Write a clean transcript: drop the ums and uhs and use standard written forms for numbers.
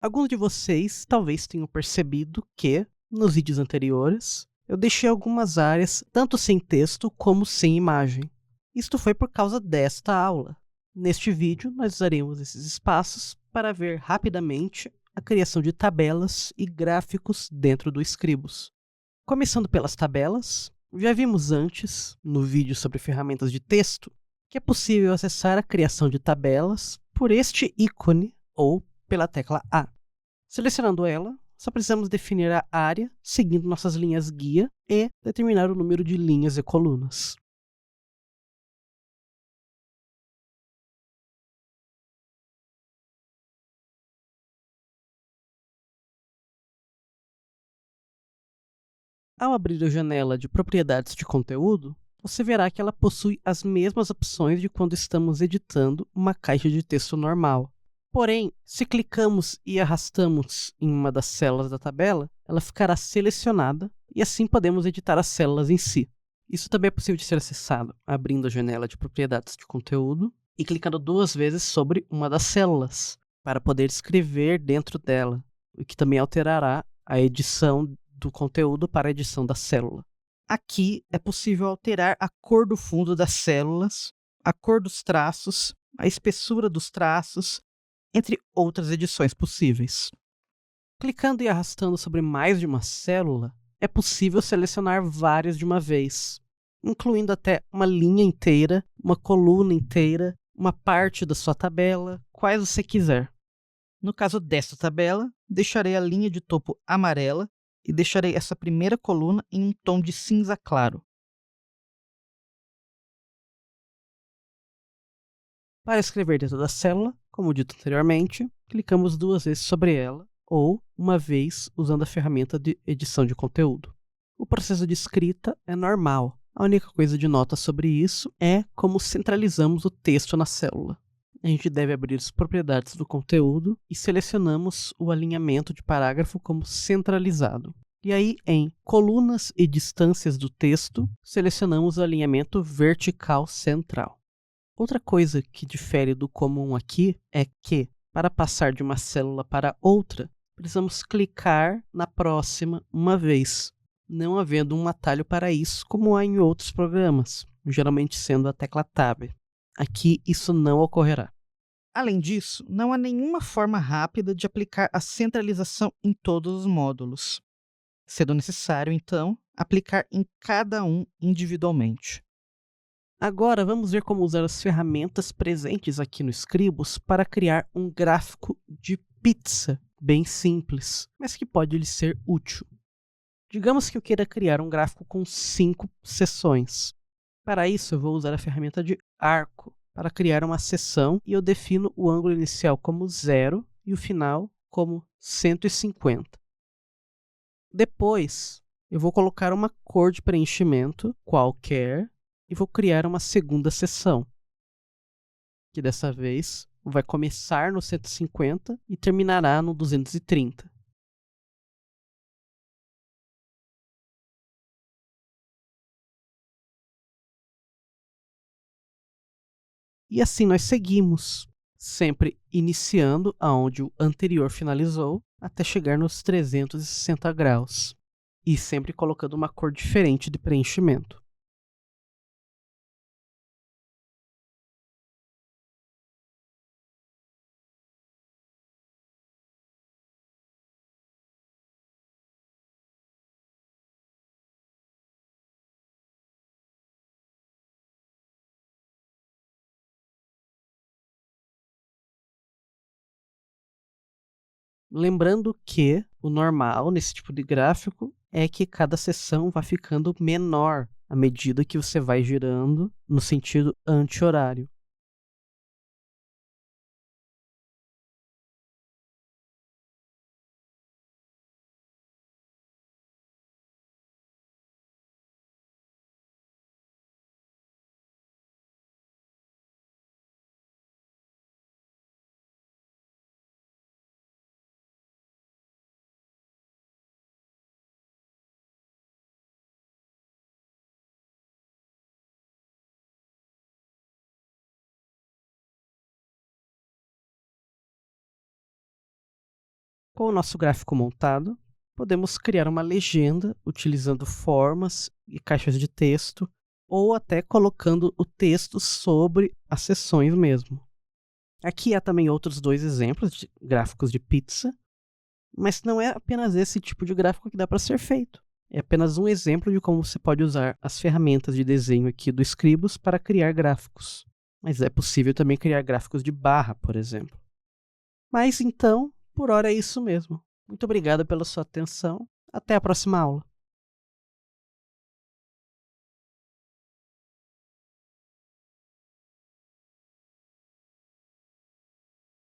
Alguns de vocês talvez tenham percebido que, nos vídeos anteriores, eu deixei algumas áreas tanto sem texto como sem imagem. Isto foi por causa desta aula. Neste vídeo, nós usaremos esses espaços para ver rapidamente a criação de tabelas e gráficos dentro do Scribus. Começando pelas tabelas, já vimos antes, no vídeo sobre ferramentas de texto, que é possível acessar a criação de tabelas por este ícone ou pela tecla A. Selecionando ela, só precisamos definir a área seguindo nossas linhas guia e determinar o número de linhas e colunas. Ao abrir a janela de propriedades de conteúdo, você verá que ela possui as mesmas opções de quando estamos editando uma caixa de texto normal. Porém, se clicamos e arrastamos em uma das células da tabela, ela ficará selecionada e assim podemos editar as células em si. Isso também é possível de ser acessado abrindo a janela de propriedades de conteúdo e clicando 2 vezes sobre uma das células para poder escrever dentro dela, o que também alterará a edição do conteúdo para a edição da célula. Aqui é possível alterar a cor do fundo das células, a cor dos traços, a espessura dos traços, entre outras edições possíveis. Clicando e arrastando sobre mais de uma célula, é possível selecionar várias de uma vez, incluindo até uma linha inteira, uma coluna inteira, uma parte da sua tabela, quais você quiser. No caso desta tabela, deixarei a linha de topo amarela e deixarei essa primeira coluna em um tom de cinza claro. Para escrever dentro da célula, como dito anteriormente, clicamos 2 vezes sobre ela ou uma vez usando a ferramenta de edição de conteúdo. O processo de escrita é normal. A única coisa de nota sobre isso é como centralizamos o texto na célula. A gente deve abrir as propriedades do conteúdo e selecionamos o alinhamento de parágrafo como centralizado. E aí, em colunas e distâncias do texto, selecionamos o alinhamento vertical central. Outra coisa que difere do comum aqui é que, para passar de uma célula para outra, precisamos clicar na próxima uma vez, não havendo um atalho para isso como há em outros programas, geralmente sendo a tecla Tab. Aqui isso não ocorrerá. Além disso, não há nenhuma forma rápida de aplicar a centralização em todos os módulos, sendo necessário, então, aplicar em cada um individualmente. Agora vamos ver como usar as ferramentas presentes aqui no Scribus para criar um gráfico de pizza bem simples, mas que pode lhe ser útil. Digamos que eu queira criar um gráfico com 5 seções. Para isso, eu vou usar a ferramenta de arco para criar uma seção e eu defino o ângulo inicial como 0 e o final como 150. Depois, eu vou colocar uma cor de preenchimento qualquer e vou criar uma segunda seção, que dessa vez vai começar no 150 e terminará no 230. E assim nós seguimos, sempre iniciando aonde o anterior finalizou, até chegar nos 360 graus, e sempre colocando uma cor diferente de preenchimento. Lembrando que o normal nesse tipo de gráfico é que cada seção vai ficando menor à medida que você vai girando no sentido anti-horário. Com o nosso gráfico montado, podemos criar uma legenda utilizando formas e caixas de texto, ou até colocando o texto sobre as seções mesmo. Aqui há também outros 2 exemplos de gráficos de pizza, mas não é apenas esse tipo de gráfico que dá para ser feito. É apenas um exemplo de como você pode usar as ferramentas de desenho aqui do Scribus para criar gráficos. Mas é possível também criar gráficos de barra, por exemplo. Mas então, por hora é isso mesmo. Muito obrigado pela sua atenção. Até a próxima aula.